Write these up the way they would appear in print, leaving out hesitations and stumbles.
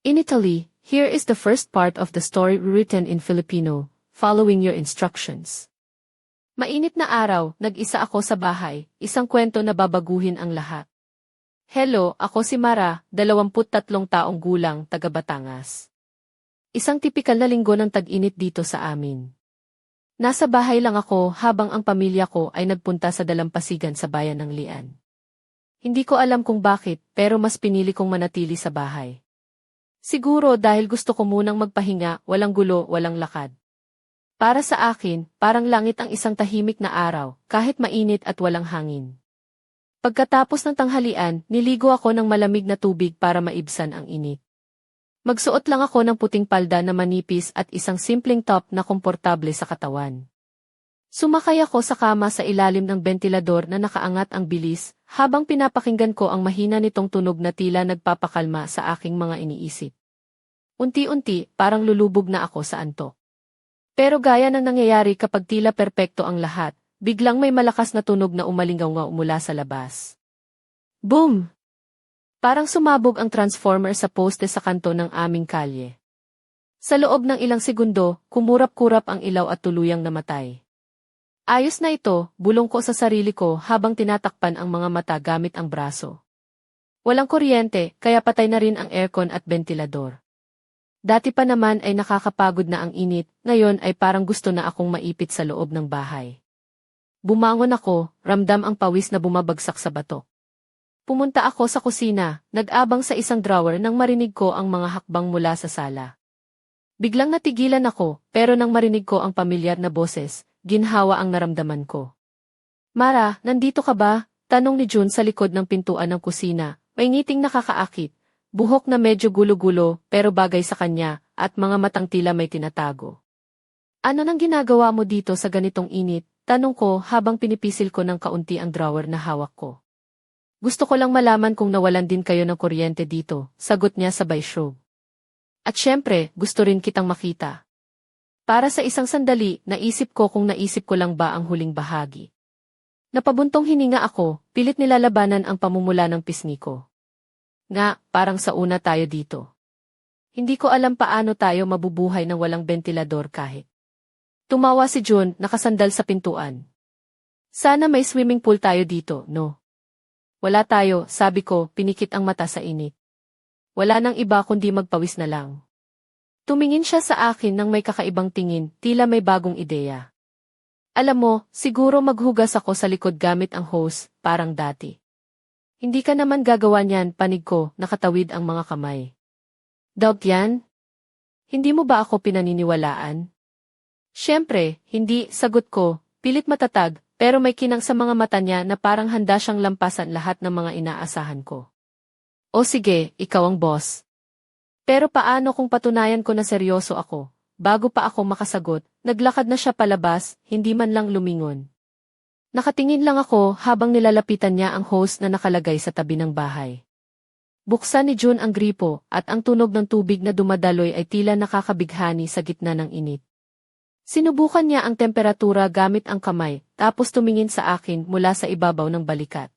In Italy, here is the first part of the story written in Filipino, following your instructions. Mainit na araw, nag-isa ako sa bahay, isang kwento na babaguhin ang lahat. Hello, ako si Mara, 23 taong gulang, taga Batangas. Isang tipikal na linggo ng tag-init dito sa amin. Nasa bahay lang ako habang ang pamilya ko ay nagpunta sa dalampasigan sa bayan ng Lian. Hindi ko alam kung bakit, pero mas pinili kong manatili sa bahay. Siguro dahil gusto ko munang magpahinga, walang gulo, walang lakad. Para sa akin, parang langit ang isang tahimik na araw, kahit mainit at walang hangin. Pagkatapos ng tanghalian, niligo ako ng malamig na tubig para maibsan ang init. Magsuot lang ako ng puting palda na manipis at isang simpleng top na komportable sa katawan. Sumakay ako sa kama sa ilalim ng bentilador na nakaangat ang bilis, habang pinapakinggan ko ang mahina nitong tunog na tila nagpapakalma sa aking mga iniisip. Unti-unti, parang lulubog na ako sa antok. Pero gaya ng nangyayari kapag tila perpekto ang lahat, biglang may malakas na tunog na umalingaw mula sa labas. Boom! Parang sumabog ang transformer sa poste sa kanto ng aming kalye. Sa loob ng ilang segundo, kumurap-kurap ang ilaw at tuluyang namatay. Ayos na ito, bulong ko sa sarili ko habang tinatakpan ang mga mata gamit ang braso. Walang kuryente, kaya patay na rin ang aircon at bentilador. Dati pa naman ay nakakapagod na ang init, ngayon ay parang gusto na akong maipit sa loob ng bahay. Bumangon ako, ramdam ang pawis na bumabagsak sa batok. Pumunta ako sa kusina, nag-abang sa isang drawer nang marinig ko ang mga hakbang mula sa sala. Biglang natigilan ako, pero nang marinig ko ang pamilyar na boses, ginhawa ang naramdaman ko. Mara, nandito ka ba? Tanong ni June sa likod ng pintuan ng kusina, may ngiting nakakaakit, buhok na medyo gulo-gulo pero bagay sa kanya, at mga matang tila may tinatago. Ano nang ginagawa mo dito sa ganitong init? Tanong ko habang pinipisil ko ng kaunti ang drawer na hawak ko. Gusto ko lang malaman kung nawalan din kayo ng kuryente dito, sagot niya sabay show. At syempre, gusto rin kitang makita. Para sa isang sandali, naisip ko kung naisip ko lang ba ang huling bahagi. Napabuntong hininga ako, pilit nilalabanan ang pamumula ng pisngi ko. Nga, parang sa una tayo dito. Hindi ko alam paano tayo mabubuhay ng walang bentilador kahit. Tumawa si June, nakasandal sa pintuan. Sana may swimming pool tayo dito, no? Wala tayo, sabi ko, pinikit ang mata sa init. Wala nang iba kundi magpawis na lang. Tumingin siya sa akin nang may kakaibang tingin, tila may bagong ideya. Alam mo, siguro maghugas ako sa likod gamit ang hose, parang dati. Hindi ka naman gagawa niyan, panig ko, nakatawid ang mga kamay. Doubt yan? Hindi mo ba ako pinaniniwalaan? Siyempre, hindi, sagot ko, pilit matatag, pero may kinang sa mga mata niya na parang handa siyang lampasan lahat ng mga inaasahan ko. O sige, ikaw ang boss. Pero paano kung patunayan ko na seryoso ako? Bago pa ako makasagot, naglakad na siya palabas, hindi man lang lumingon. Nakatingin lang ako habang nilalapitan niya ang hose na nakalagay sa tabi ng bahay. Buksan ni June ang gripo at ang tunog ng tubig na dumadaloy ay tila nakakabighani sa gitna ng init. Sinubukan niya ang temperatura gamit ang kamay, tapos tumingin sa akin mula sa ibabaw ng balikat.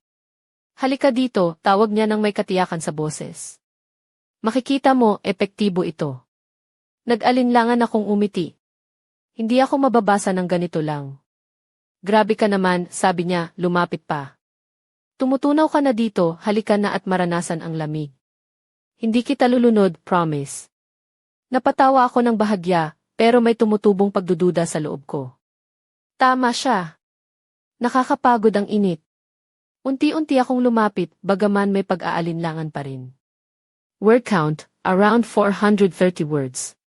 Halika dito, tawag niya nang may katiyakan sa boses. Makikita mo, epektibo ito. Nag-alinlangan akong umiti. Hindi ako mababasa ng ganito lang. Grabe ka naman, sabi niya, lumapit pa. Tumutunaw ka na dito, halika na at maranasan ang lamig. Hindi kita lulunod, promise. Napatawa ako ng bahagya, pero may tumutubong pagdududa sa loob ko. Tama siya. Nakakapagod ang init. Unti-unti akong lumapit, bagaman may pag-aalinlangan pa rin. Word count, around 430 words.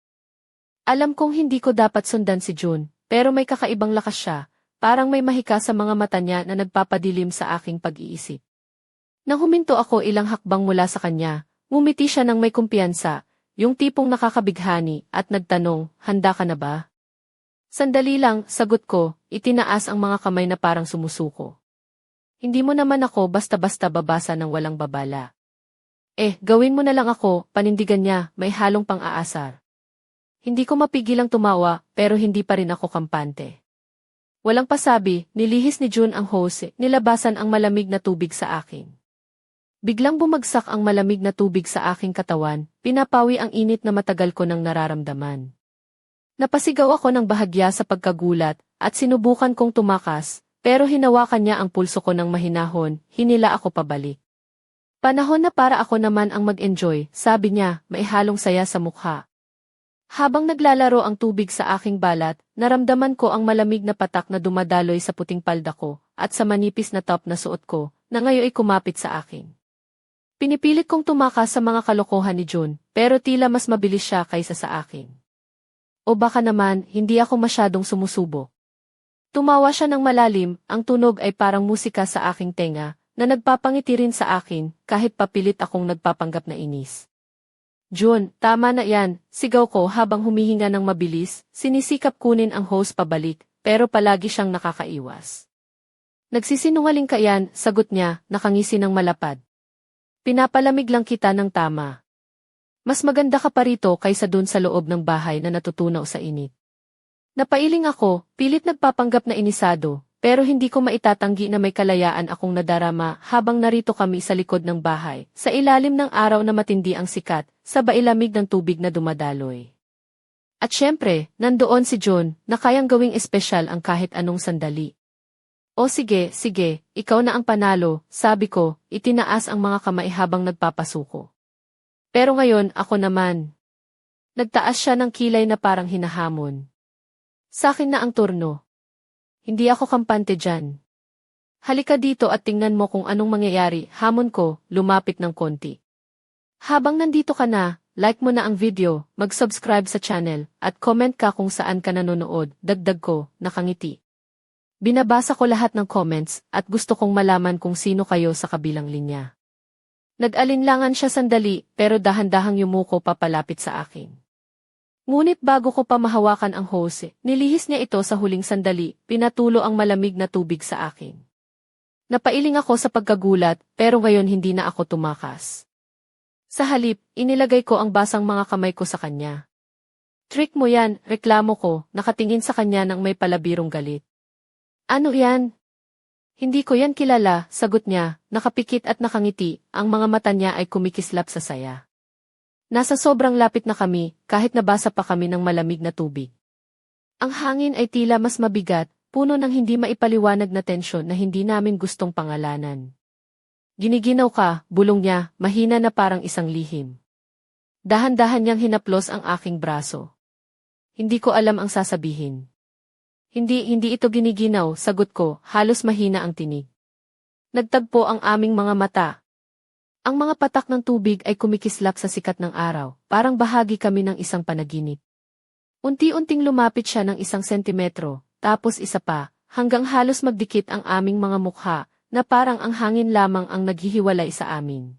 Alam kong hindi ko dapat sundan si June, pero may kakaibang lakas siya, parang may mahika sa mga mata niya na nagpapadilim sa aking pag-iisip. Nang huminto ako ilang hakbang mula sa kanya, ngumiti siya ng may kumpiyansa, yung tipong nakakabighani, at nagtanong, handa ka na ba? Sandali lang, sagot ko, itinaas ang mga kamay na parang sumusuko. Hindi mo naman ako basta-basta babasa ng walang babala. Gawin mo na lang ako, panindigan niya, may halong pang-aasar. Hindi ko mapigilang tumawa, pero hindi pa rin ako kampante. Walang pasabi, nilihis ni June ang hose, nilabasan ang malamig na tubig sa akin. Biglang bumagsak ang malamig na tubig sa aking katawan, pinapawi ang init na matagal ko nang nararamdaman. Napasigaw ako ng bahagya sa pagkagulat, at sinubukan kong tumakas, pero hinawakan niya ang pulso ko ng mahinahon, hinila ako pabalik. Panahon na para ako naman ang mag-enjoy, sabi niya, maihalong saya sa mukha. Habang naglalaro ang tubig sa aking balat, naramdaman ko ang malamig na patak na dumadaloy sa puting palda ko, at sa manipis na top na suot ko, na ngayon ay kumapit sa akin. Pinipilit kong tumakas sa mga kalokohan ni June, pero tila mas mabilis siya kaysa sa akin. O baka naman, hindi ako masyadong sumusubo. Tumawa siya ng malalim, ang tunog ay parang musika sa aking tenga, na nagpapangiti rin sa akin, kahit papilit akong nagpapanggap na inis. June, tama na yan, sigaw ko habang humihinga ng mabilis, sinisikap kunin ang hose pabalik, pero palagi siyang nakakaiwas. Nagsisinungaling ka yan, sagot niya, nakangisi ng malapad. Pinapalamig lang kita ng tama. Mas maganda ka pa rito kaysa dun sa loob ng bahay na natutunaw sa init. Napailing ako, pilit nagpapanggap na inisado, pero hindi ko maitatanggi na may kalayaan akong nadarama habang narito kami sa likod ng bahay, sa ilalim ng araw na matindi ang sikat, sa bailamig ng tubig na dumadaloy. At syempre, nandoon si John, na kayang gawing espesyal ang kahit anong sandali. O sige, ikaw na ang panalo, sabi ko, itinaas ang mga kamay habang nagpapasuko. Pero ngayon, ako naman. Nagtaas siya ng kilay na parang hinahamon. Sa akin na ang turno. Hindi ako kampante dyan. Halika dito at tingnan mo kung anong mangyayari, hamon ko, lumapit ng konti. Habang nandito ka na, like mo na ang video, mag-subscribe sa channel, at comment ka kung saan ka nanonood, dagdag ko, nakangiti. Binabasa ko lahat ng comments, at gusto kong malaman kung sino kayo sa kabilang linya. Nag-alinlangan siya sandali, pero dahan-dahang yumuko papalapit sa akin. Ngunit bago ko pa mahawakan ang hose, nilihis niya ito sa huling sandali, pinatulo ang malamig na tubig sa akin. Napailing ako sa pagkagulat, pero ngayon hindi na ako tumakas. Sa halip, inilagay ko ang basang mga kamay ko sa kanya. Trick mo yan, reklamo ko, nakatingin sa kanya ng may palabirong galit. Ano yan? Hindi ko yan kilala, sagot niya, nakapikit at nakangiti, ang mga mata niya ay kumikislap sa saya. Nasa sobrang lapit na kami, kahit nabasa pa kami ng malamig na tubig. Ang hangin ay tila mas mabigat, puno ng hindi maipaliwanag na tensyon na hindi namin gustong pangalanan. Giniginaw ka, bulong niya, mahina na parang isang lihim. Dahan-dahan niyang hinaplos ang aking braso. Hindi ko alam ang sasabihin. Hindi ito giniginaw, sagot ko, halos mahina ang tinig. Nagtagpo ang aming mga mata. Ang mga patak ng tubig ay kumikislap sa sikat ng araw, parang bahagi kami ng isang panaginip. Unti-unting lumapit siya ng 1 sentimetro, tapos isa pa, hanggang halos magdikit ang aming mga mukha, na parang ang hangin lamang ang naghihiwalay sa amin.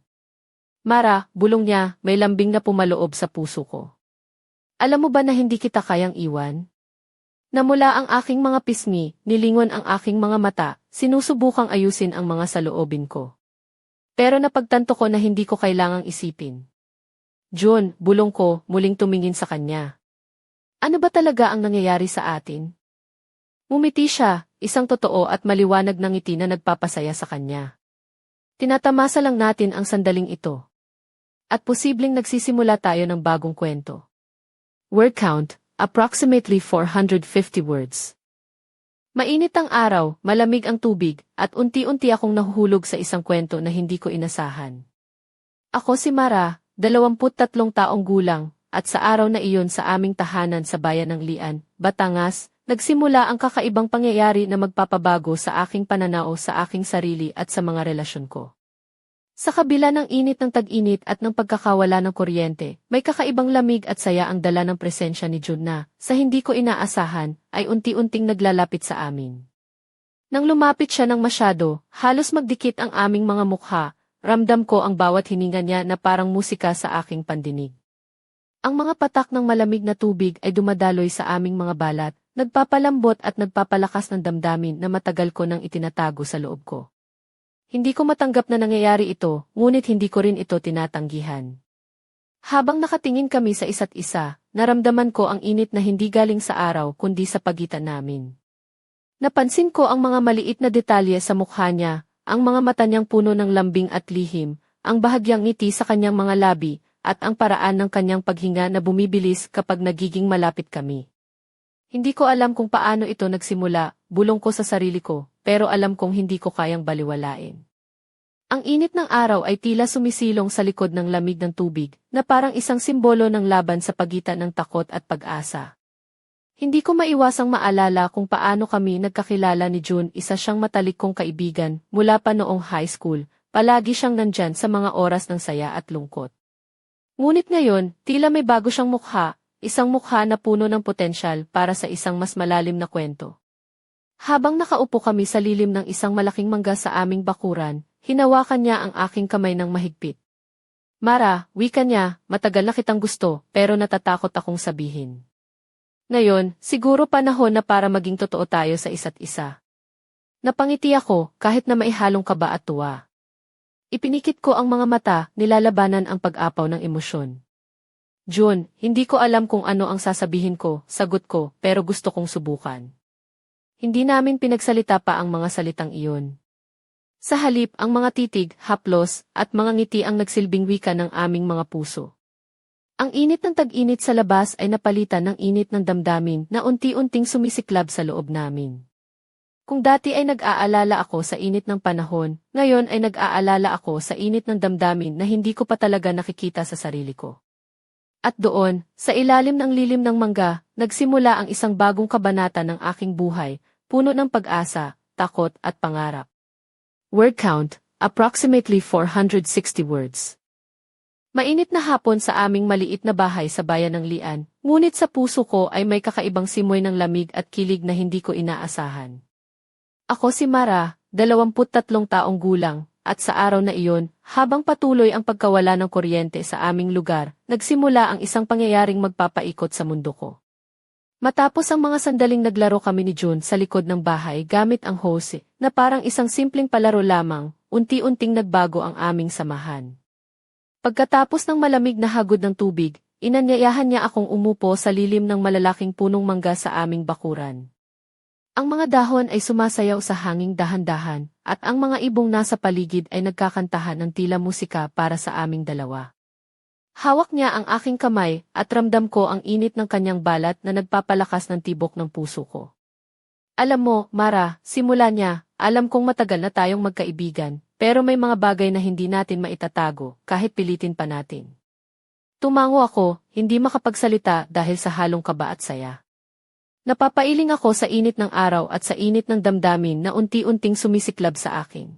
Mara, bulong niya, may lambing na pumaloob sa puso ko. Alam mo ba na hindi kita kayang iwan? Namula ang aking mga pisngi, nilingon ang aking mga mata, sinusubukang ayusin ang mga saloobin ko. Pero napagtanto ko na hindi ko kailangang isipin. John, bulong ko, muling tumingin sa kanya. Ano ba talaga ang nangyayari sa atin? Ngumiti siya, isang totoo at maliwanag na ngiti na nagpapasaya sa kanya. Tinatamasa lang natin ang sandaling ito. At posibleng nagsisimula tayo ng bagong kwento. Word count, approximately 450 words. Mainit ang araw, malamig ang tubig, at unti-unti akong nahuhulog sa isang kwento na hindi ko inasahan. Ako si Mara, 23 taong gulang, at sa araw na iyon sa aming tahanan sa bayan ng Lian, Batangas, nagsimula ang kakaibang pangyayari na magpapabago sa aking pananaw sa aking sarili at sa mga relasyon ko. Sa kabila ng init ng tag-init at ng pagkakawala ng kuryente, may kakaibang lamig at saya ang dala ng presensya ni June na, sa hindi ko inaasahan, ay unti-unting naglalapit sa amin. Nang lumapit siya ng masyado, halos magdikit ang aming mga mukha, ramdam ko ang bawat hininga niya na parang musika sa aking pandinig. Ang mga patak ng malamig na tubig ay dumadaloy sa aming mga balat, nagpapalambot at nagpapalakas ng damdamin na matagal ko nang itinatago sa loob ko. Hindi ko matanggap na nangyayari ito, ngunit hindi ko rin ito tinatanggihan. Habang nakatingin kami sa isa't isa, naramdaman ko ang init na hindi galing sa araw kundi sa pagitan namin. Napansin ko ang mga maliit na detalye sa mukha niya, ang mga mata niyang puno ng lambing at lihim, ang bahagyang ngiti sa kanyang mga labi, at ang paraan ng kanyang paghinga na bumibilis kapag nagiging malapit kami. Hindi ko alam kung paano ito nagsimula, bulong ko sa sarili ko, pero alam kong hindi ko kayang baliwalain. Ang init ng araw ay tila sumisilong sa likod ng lamig ng tubig, na parang isang simbolo ng laban sa pagitan ng takot at pag-asa. Hindi ko maiwasang maalala kung paano kami nagkakilala ni June, isa siyang matalik kong kaibigan, mula pa noong high school, palagi siyang nandyan sa mga oras ng saya at lungkot. Ngunit ngayon, tila may bago siyang mukha, isang mukha na puno ng potensyal para sa isang mas malalim na kwento. Habang nakaupo kami sa lilim ng isang malaking mangga sa aming bakuran, hinawakan niya ang aking kamay ng mahigpit. Mara, wika niya, matagal na kitang gusto, pero natatakot akong sabihin. Ngayon, siguro panahon na para maging totoo tayo sa isa't isa. Napangiti ako, kahit na maihalong kaba at tuwa. Ipinikit ko ang mga mata, nilalabanan ang pag-apaw ng emosyon. June, hindi ko alam kung ano ang sasabihin ko, sagot ko, pero gusto kong subukan. Hindi namin pinagsalita pa ang mga salitang iyon. Sa halip, ang mga titig, haplos, at mga ngiti ang nagsilbing wika ng aming mga puso. Ang init ng tag-init sa labas ay napalitan ng init ng damdamin na unti-unting sumisiklab sa loob namin. Kung dati ay nag-aalala ako sa init ng panahon, ngayon ay nag-aalala ako sa init ng damdamin na hindi ko pa talaga nakikita sa sarili ko. At doon, sa ilalim ng lilim ng mangga, nagsimula ang isang bagong kabanata ng aking buhay, puno ng pag-asa, takot at pangarap. Word count, approximately 460 words. Mainit na hapon sa aming maliit na bahay sa bayan ng Lian, ngunit sa puso ko ay may kakaibang simoy ng lamig at kilig na hindi ko inaasahan. Ako si Mara, 23 taong gulang, at sa araw na iyon, habang patuloy ang pagkawala ng kuryente sa aming lugar, nagsimula ang isang pangyayaring magpapaikot sa mundo ko. Matapos ang mga sandaling naglaro kami ni June sa likod ng bahay gamit ang hose, na parang isang simpleng palaro lamang, unti-unting nagbago ang aming samahan. Pagkatapos ng malamig na hagod ng tubig, inanyayahan niya akong umupo sa lilim ng malalaking punong mangga sa aming bakuran. Ang mga dahon ay sumasayaw sa hanging dahan-dahan, at ang mga ibong nasa paligid ay nagkakantahan ng tila musika para sa aming dalawa. Hawak niya ang aking kamay, at ramdam ko ang init ng kanyang balat na nagpapalakas ng tibok ng puso ko. Alam mo, Mara, simula niya, alam kong matagal na tayong magkaibigan, pero may mga bagay na hindi natin maitatago, kahit pilitin pa natin. Tumango ako, hindi makapagsalita dahil sa halong kaba at saya. Napapailing ako sa init ng araw at sa init ng damdamin na unti-unting sumisiklab sa akin.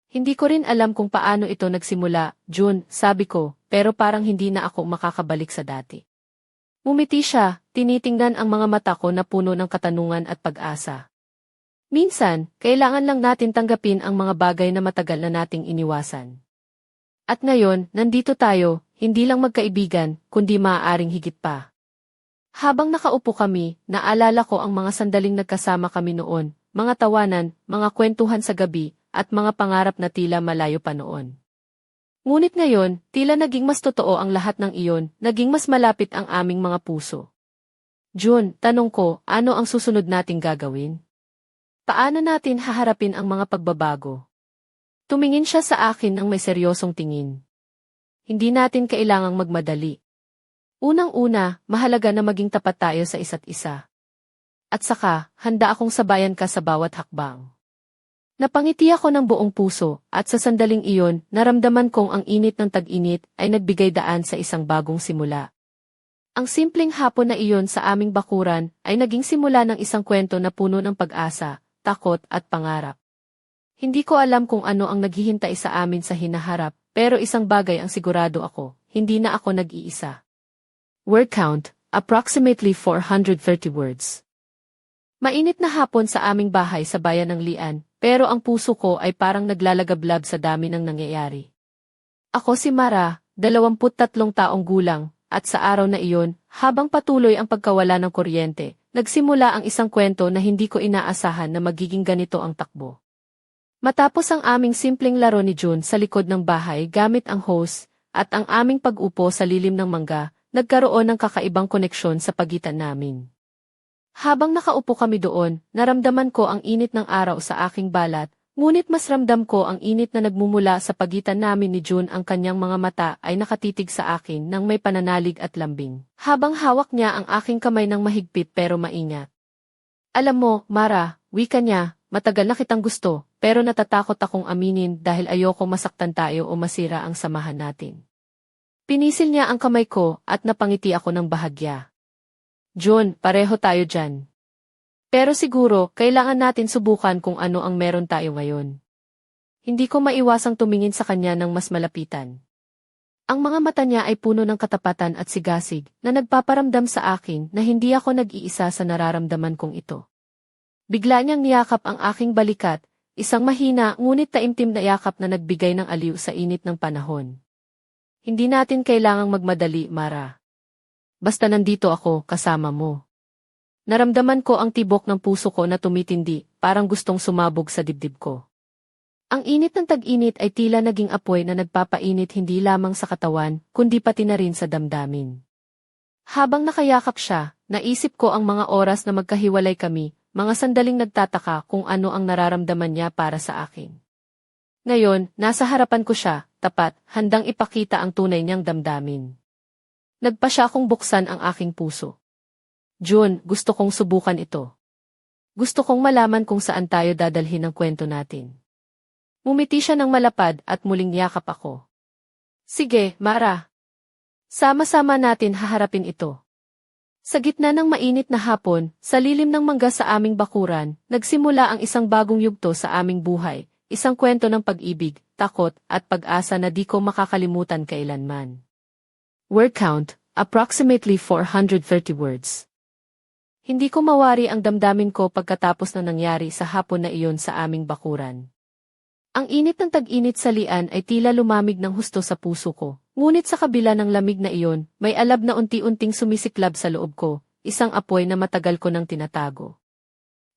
Hindi ko rin alam kung paano ito nagsimula, June, sabi ko, pero parang hindi na ako makakabalik sa dati. Ngumiti siya, tinitingnan ang mga mata ko na puno ng katanungan at pag-asa. Minsan, kailangan lang natin tanggapin ang mga bagay na matagal na nating iniwasan. At ngayon, nandito tayo, hindi lang magkaibigan, kundi maaaring higit pa. Habang nakaupo kami, naalala ko ang mga sandaling nagkasama kami noon, mga tawanan, mga kwentuhan sa gabi, at mga pangarap na tila malayo pa noon. Ngunit ngayon, tila naging mas totoo ang lahat ng iyon, naging mas malapit ang aming mga puso. June, tanong ko, ano ang susunod nating gagawin? Paano natin haharapin ang mga pagbabago? Tumingin siya sa akin ng may seryosong tingin. Hindi natin kailangang magmadali. Unang-una, mahalaga na maging tapat tayo sa isa't isa. At saka, handa akong sabayan ka sa bawat hakbang. Napangiti ako ng buong puso, at sa sandaling iyon, naramdaman kong ang init ng tag-init ay nagbigay daan sa isang bagong simula. Ang simpleng hapon na iyon sa aming bakuran ay naging simula ng isang kwento na puno ng pag-asa, takot at pangarap. Hindi ko alam kung ano ang naghihintay sa amin sa hinaharap, pero isang bagay ang sigurado ako, hindi na ako nag-iisa. Word count, approximately 430 words. Mainit na hapon sa aming bahay sa bayan ng Lian, pero ang puso ko ay parang naglalagablab sa dami ng nangyayari. Ako si Mara, 23 taong gulang, at sa araw na iyon, habang patuloy ang pagkawala ng kuryente, nagsimula ang isang kwento na hindi ko inaasahan na magiging ganito ang takbo. Matapos ang aming simpleng laro ni June sa likod ng bahay gamit ang hose, at ang aming pag-upo sa lilim ng mangga, nagkaroon ng kakaibang koneksyon sa pagitan namin. Habang nakaupo kami doon, naramdaman ko ang init ng araw sa aking balat, Ngunit mas ramdam ko ang init na nagmumula sa pagitan namin ni June, ang kanyang mga mata ay nakatitig sa akin nang may pananalig at lambing. Habang hawak niya ang aking kamay ng mahigpit pero maingat. Alam mo, Mara, wika niya, matagal na kitang gusto, pero natatakot akong aminin dahil ayoko masaktan tayo o masira ang samahan natin. Pinisil niya ang kamay ko at napangiti ako ng bahagya. June, pareho tayo dyan. Pero siguro, kailangan natin subukan kung ano ang meron tayo ngayon. Hindi ko maiwasang tumingin sa kanya ng mas malapitan. Ang mga mata niya ay puno ng katapatan at sigasig na nagpaparamdam sa akin na hindi ako nag-iisa sa nararamdaman kong ito. Bigla niyang niyakap ang aking balikat, isang mahina ngunit taimtim na yakap na nagbigay ng aliw sa init ng panahon. Hindi natin kailangang magmadali, Mara. Basta nandito ako, kasama mo. Naramdaman ko ang tibok ng puso ko na tumitindi, parang gustong sumabog sa dibdib ko. Ang init ng tag-init ay tila naging apoy na nagpapainit hindi lamang sa katawan, kundi pati na rin sa damdamin. Habang nakayakap siya, naisip ko ang mga oras na magkahiwalay kami, mga sandaling nagtataka kung ano ang nararamdaman niya para sa akin. Ngayon, nasa harapan ko siya, tapat, handang ipakita ang tunay niyang damdamin. Nagpa siya akong buksan ang aking puso. June, gusto kong subukan ito. Gusto kong malaman kung saan tayo dadalhin ang kwento natin. Ngumiti siya ng malapad at muling yakap ako. Sige, Mara. Sama-sama natin haharapin ito. Sa gitna ng mainit na hapon, sa lilim ng mangga sa aming bakuran, nagsimula ang isang bagong yugto sa aming buhay, isang kwento ng pag-ibig, takot, at pag-asa na di ko makakalimutan kailanman. Word count, approximately 430 words. Hindi ko mawari ang damdamin ko pagkatapos na nangyari sa hapon na iyon sa aming bakuran. Ang init ng tag-init sa lian ay tila lumamig ng husto sa puso ko, ngunit sa kabila ng lamig na iyon, may alab na unti-unting sumisiklab sa loob ko, isang apoy na matagal ko nang tinatago.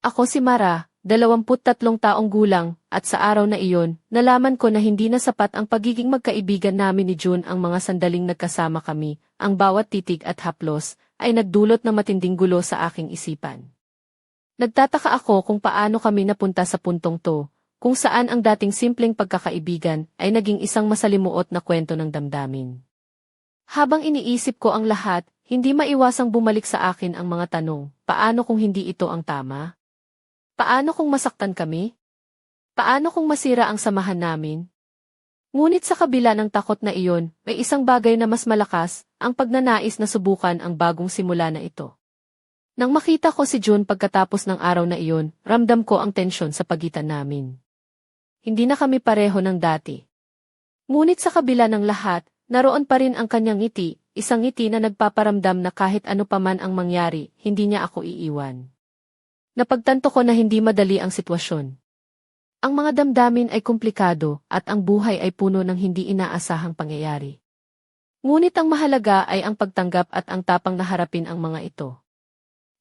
Ako si Mara, 23 taong gulang, at sa araw na iyon, nalaman ko na hindi na sapat ang pagiging magkaibigan namin ni June. Ang mga sandaling nagkasama kami, ang bawat titig at haplos, ay nagdulot ng matinding gulo sa aking isipan. Nagtataka ako kung paano kami napunta sa puntong to, kung saan ang dating simpleng pagkakaibigan ay naging isang masalimuot na kwento ng damdamin. Habang iniisip ko ang lahat, hindi maiwasang bumalik sa akin ang mga tanong, paano kung hindi ito ang tama? Paano kung masaktan kami? Paano kung masira ang samahan namin? Ngunit sa kabila ng takot na iyon, may isang bagay na mas malakas, ang pagnanais na subukan ang bagong simula na ito. Nang makita ko si June pagkatapos ng araw na iyon, ramdam ko ang tensyon sa pagitan namin. Hindi na kami pareho ng dati. Ngunit sa kabila ng lahat, naroon pa rin ang kanyang ngiti, isang ngiti na nagpaparamdam na kahit ano paman ang mangyari, hindi niya ako iiwan. Napagtanto ko na hindi madali ang sitwasyon. Ang mga damdamin ay komplikado at ang buhay ay puno ng hindi inaasahang pangyayari. Ngunit ang mahalaga ay ang pagtanggap at ang tapang na harapin ang mga ito.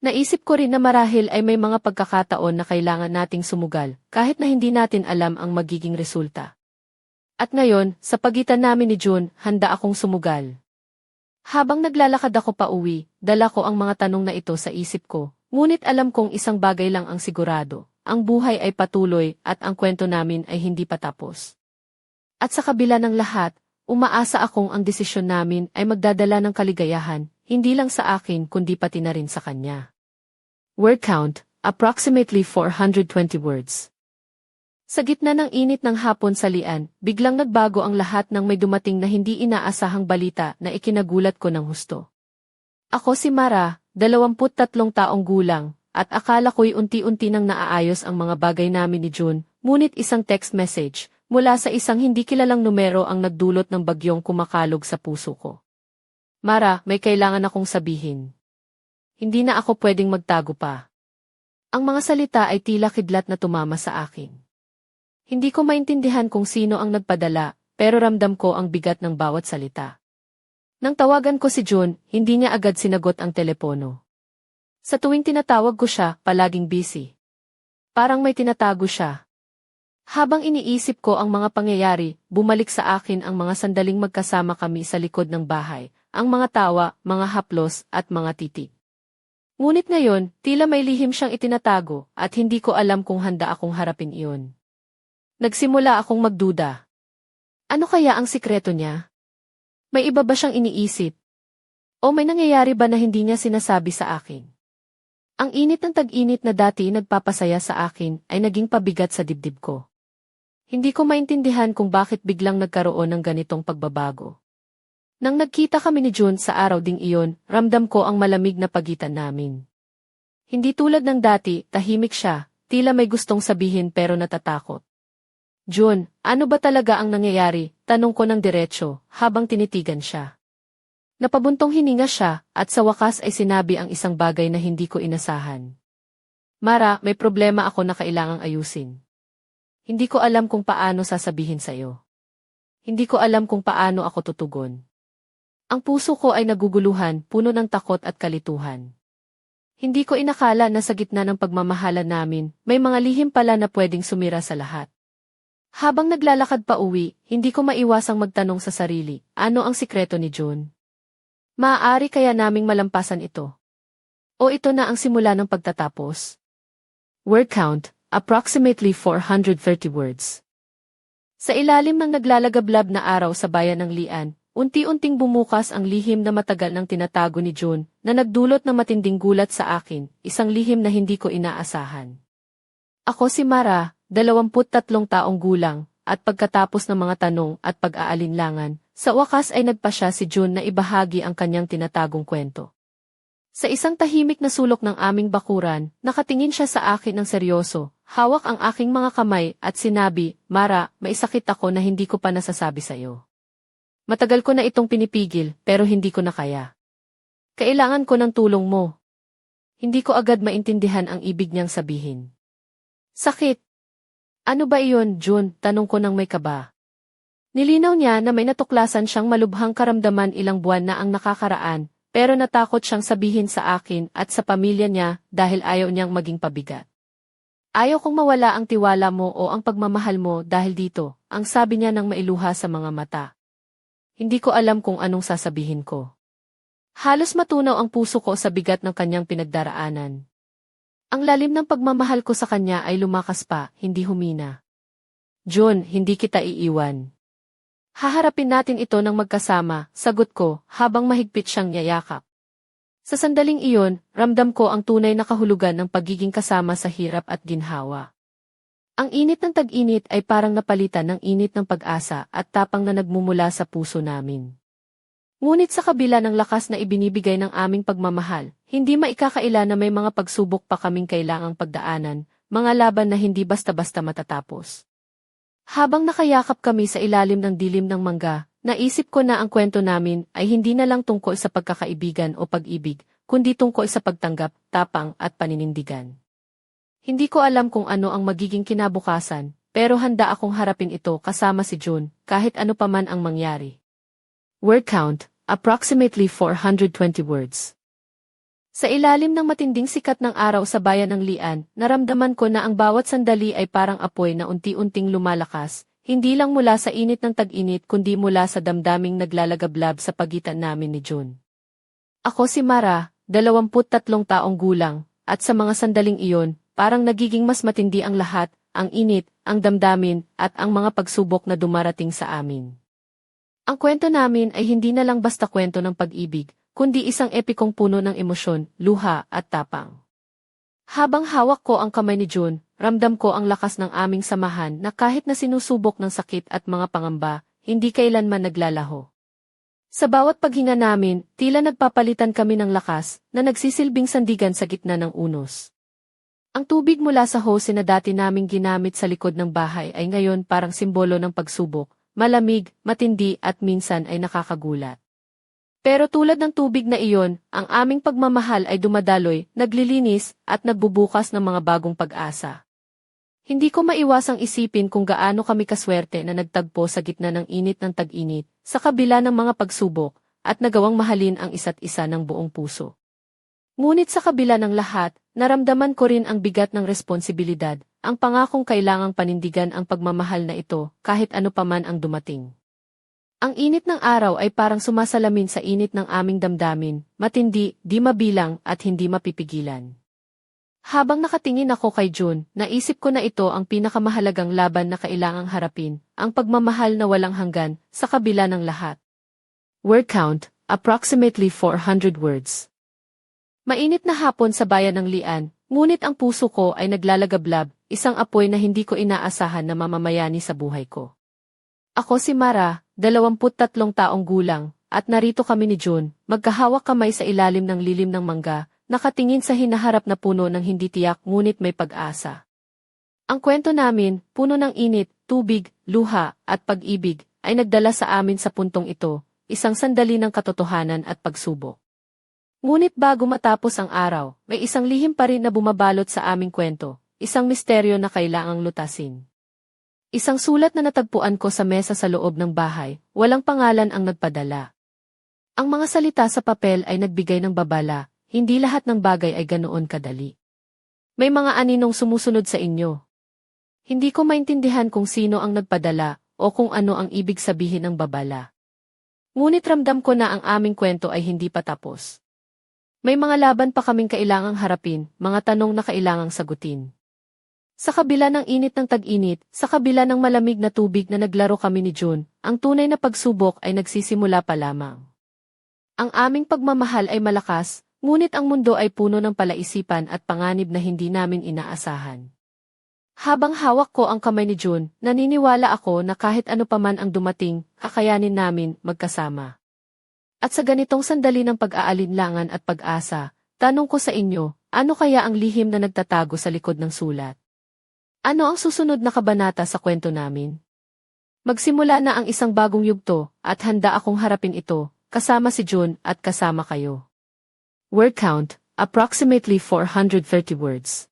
Naisip ko rin na marahil ay may mga pagkakataon na kailangan nating sumugal kahit na hindi natin alam ang magiging resulta. At ngayon, sa pagitan namin ni June, handa akong sumugal. Habang naglalakad ako pa uwi, dala ko ang mga tanong na ito sa isip ko, ngunit alam kong isang bagay lang ang sigurado. Ang buhay ay patuloy at ang kwento namin ay hindi pa tapos. At sa kabila ng lahat, umaasa akong ang desisyon namin ay magdadala ng kaligayahan, hindi lang sa akin kundi pati na rin sa kanya. Word count, approximately 420 words. Sa gitna ng init ng hapon sa lian, biglang nagbago ang lahat nang may dumating na hindi inaasahang balita na ikinagulat ko ng husto. Ako si Mara, 23 taong gulang, at akala ko'y unti-unti nang naaayos ang mga bagay namin ni June, ngunit isang text message mula sa isang hindi kilalang numero ang nagdulot ng bagyong kumakalog sa puso ko. Mara, may kailangan akong sabihin. Hindi na ako pwedeng magtago pa. Ang mga salita ay tila kidlat na tumama sa akin. Hindi ko maintindihan kung sino ang nagpadala, pero ramdam ko ang bigat ng bawat salita. Nang tawagan ko si June, hindi niya agad sinagot ang telepono. Sa tuwing tinatawag ko siya, palaging busy. Parang may tinatago siya. Habang iniisip ko ang mga pangyayari, bumalik sa akin ang mga sandaling magkasama kami sa likod ng bahay, ang mga tawa, mga haplos, at mga titig. Ngunit ngayon, tila may lihim siyang itinatago, at hindi ko alam kung handa akong harapin iyon. Nagsimula akong magduda. Ano kaya ang sikreto niya? May iba ba siyang iniisip? O may nangyayari ba na hindi niya sinasabi sa akin? Ang init ng tag-init na dati nagpapasaya sa akin ay naging pabigat sa dibdib ko. Hindi ko maintindihan kung bakit biglang nagkaroon ng ganitong pagbabago. Nang nagkita kami ni June sa araw ding iyon, ramdam ko ang malamig na pagitan namin. Hindi tulad ng dati, tahimik siya, tila may gustong sabihin pero natatakot. June, ano ba talaga ang nangyayari? Tanong ko ng diretsyo, habang tinitigan siya. Napabuntong hininga siya, at sa wakas ay sinabi ang isang bagay na hindi ko inasahan. Mara, may problema ako na kailangang ayusin. Hindi ko alam kung paano sasabihin sa'yo. Hindi ko alam kung paano ako tutugon. Ang puso ko ay naguguluhan, puno ng takot at kalituhan. Hindi ko inakala na sa gitna ng pagmamahalan namin, may mga lihim pala na pwedeng sumira sa lahat. Habang naglalakad pa uwi, hindi ko maiwasang magtanong sa sarili, ano ang sikreto ni June? Maaari kaya naming malampasan ito? O ito na ang simula ng pagtatapos? Word count, approximately 430 words. Sa ilalim ng naglalagablab na araw sa bayan ng Lian, unti-unting bumukas ang lihim na matagal nang tinatago ni June, na nagdulot ng matinding gulat sa akin, isang lihim na hindi ko inaasahan. Ako si Mara, 23 taong gulang, at pagkatapos ng mga tanong at pag-aalinlangan, sa wakas ay nagpasya si June na ibahagi ang kanyang tinatagong kwento. Sa isang tahimik na sulok ng aming bakuran, nakatingin siya sa akin ng seryoso, hawak ang aking mga kamay at sinabi, Mara, may sakit ako na hindi ko pa nasasabi sa'yo. Matagal ko na itong pinipigil, pero hindi ko na kaya. Kailangan ko ng tulong mo. Hindi ko agad maintindihan ang ibig niyang sabihin. Sakit. Ano ba iyon, June? Tanong ko nang may kaba. Nilinaw niya na may natuklasan siyang malubhang karamdaman ilang buwan na ang nakakaraan, pero natakot siyang sabihin sa akin at sa pamilya niya dahil ayaw niyang maging pabigat. Ayaw kong mawala ang tiwala mo o ang pagmamahal mo dahil dito, ang sabi niya nang mailuha sa mga mata. Hindi ko alam kung anong sasabihin ko. Halos matunaw ang puso ko sa bigat ng kanyang pinagdaraanan. Ang lalim ng pagmamahal ko sa kanya ay lumakas pa, hindi humina. June, hindi kita iiwan. Haharapin natin ito ng magkasama, sagot ko, habang mahigpit siyang yayakap. Sa sandaling iyon, ramdam ko ang tunay na kahulugan ng pagiging kasama sa hirap at ginhawa. Ang init ng tag-init ay parang napalitan ng init ng pag-asa at tapang na nagmumula sa puso namin. Ngunit sa kabila ng lakas na ibinibigay ng aming pagmamahal, hindi maikakaila na may mga pagsubok pa kaming kailangang pagdaanan, mga laban na hindi basta-basta matatapos. Habang nakayakap kami sa ilalim ng dilim ng mangga, naisip ko na ang kwento namin ay hindi na lang tungkol sa pagkakaibigan o pag-ibig, kundi tungkol sa pagtanggap, tapang at paninindigan. Hindi ko alam kung ano ang magiging kinabukasan, pero handa akong harapin ito kasama si June, kahit ano paman ang mangyari. Word count, approximately 420 words. Sa ilalim ng matinding sikat ng araw sa bayan ng Lian, naramdaman ko na ang bawat sandali ay parang apoy na unti-unting lumalakas, hindi lang mula sa init ng tag-init kundi mula sa damdaming naglalagablab sa pagitan namin ni June. Ako si Mara, 23 taong gulang, at sa mga sandaling iyon, parang nagiging mas matindi ang lahat, ang init, ang damdamin, at ang mga pagsubok na dumarating sa amin. Ang kwento namin ay hindi na lang basta kwento ng pag-ibig, kundi isang epikong puno ng emosyon, luha at tapang. Habang hawak ko ang kamay ni June, ramdam ko ang lakas ng aming samahan na kahit na sinusubok ng sakit at mga pangamba, hindi kailanman naglalaho. Sa bawat paghinga namin, tila nagpapalitan kami ng lakas na nagsisilbing sandigan sa gitna ng unos. Ang tubig mula sa hose na dati naming ginamit sa likod ng bahay ay ngayon parang simbolo ng pagsubok, malamig, matindi at minsan ay nakakagulat. Pero tulad ng tubig na iyon, ang aming pagmamahal ay dumadaloy, naglilinis, at nagbubukas ng mga bagong pag-asa. Hindi ko maiwasang isipin kung gaano kami kaswerte na nagtagpo sa gitna ng init ng tag-init, sa kabila ng mga pagsubok, at nagawang mahalin ang isa't isa ng buong puso. Ngunit sa kabila ng lahat, naramdaman ko rin ang bigat ng responsibilidad, ang pangakong kailangang panindigan ang pagmamahal na ito, kahit ano paman ang dumating. Ang init ng araw ay parang sumasalamin sa init ng aming damdamin, matindi, di mabilang at hindi mapipigilan. Habang nakatingin ako kay June, naisip ko na ito ang pinakamahalagang laban na kailangang harapin, ang pagmamahal na walang hanggan, sa kabila ng lahat. Word count, approximately 400 words. Mainit na hapon sa bayan ng Lian, ngunit ang puso ko ay naglalagablab, isang apoy na hindi ko inaasahan na mamamayani sa buhay ko. Ako si Mara, 23 taong gulang, at narito kami ni June, magkahawak kamay sa ilalim ng lilim ng mangga, nakatingin sa hinaharap na puno ng hindi tiyak ngunit may pag-asa. Ang kwento namin, puno ng init, tubig, luha, at pag-ibig, ay nagdala sa amin sa puntong ito, isang sandali ng katotohanan at pagsubok. Ngunit bago matapos ang araw, may isang lihim pa rin na bumabalot sa aming kwento, isang misteryo na kailangang lutasin. Isang sulat na natagpuan ko sa mesa sa loob ng bahay, walang pangalan ang nagpadala. Ang mga salita sa papel ay nagbigay ng babala, hindi lahat ng bagay ay ganoon kadali. May mga aninong sumusunod sa inyo. Hindi ko maintindihan kung sino ang nagpadala o kung ano ang ibig sabihin ng babala. Ngunit ramdam ko na ang aming kwento ay hindi pa tapos. May mga laban pa kaming kailangang harapin, mga tanong na kailangang sagutin. Sa kabila ng init ng tag-init, sa kabila ng malamig na tubig na naglaro kami ni June, ang tunay na pagsubok ay nagsisimula pa lamang. Ang aming pagmamahal ay malakas, ngunit ang mundo ay puno ng palaisipan at panganib na hindi namin inaasahan. Habang hawak ko ang kamay ni June, naniniwala ako na kahit ano paman ang dumating, kakayanin namin magkasama. At sa ganitong sandali ng pag-aalinlangan at pag-asa, tanong ko sa inyo, ano kaya ang lihim na nagtatago sa likod ng sulat? Ano ang susunod na kabanata sa kwento namin? Magsimula na ang isang bagong yugto, at handa akong harapin ito, kasama si June at kasama kayo. Word count, approximately 430 words.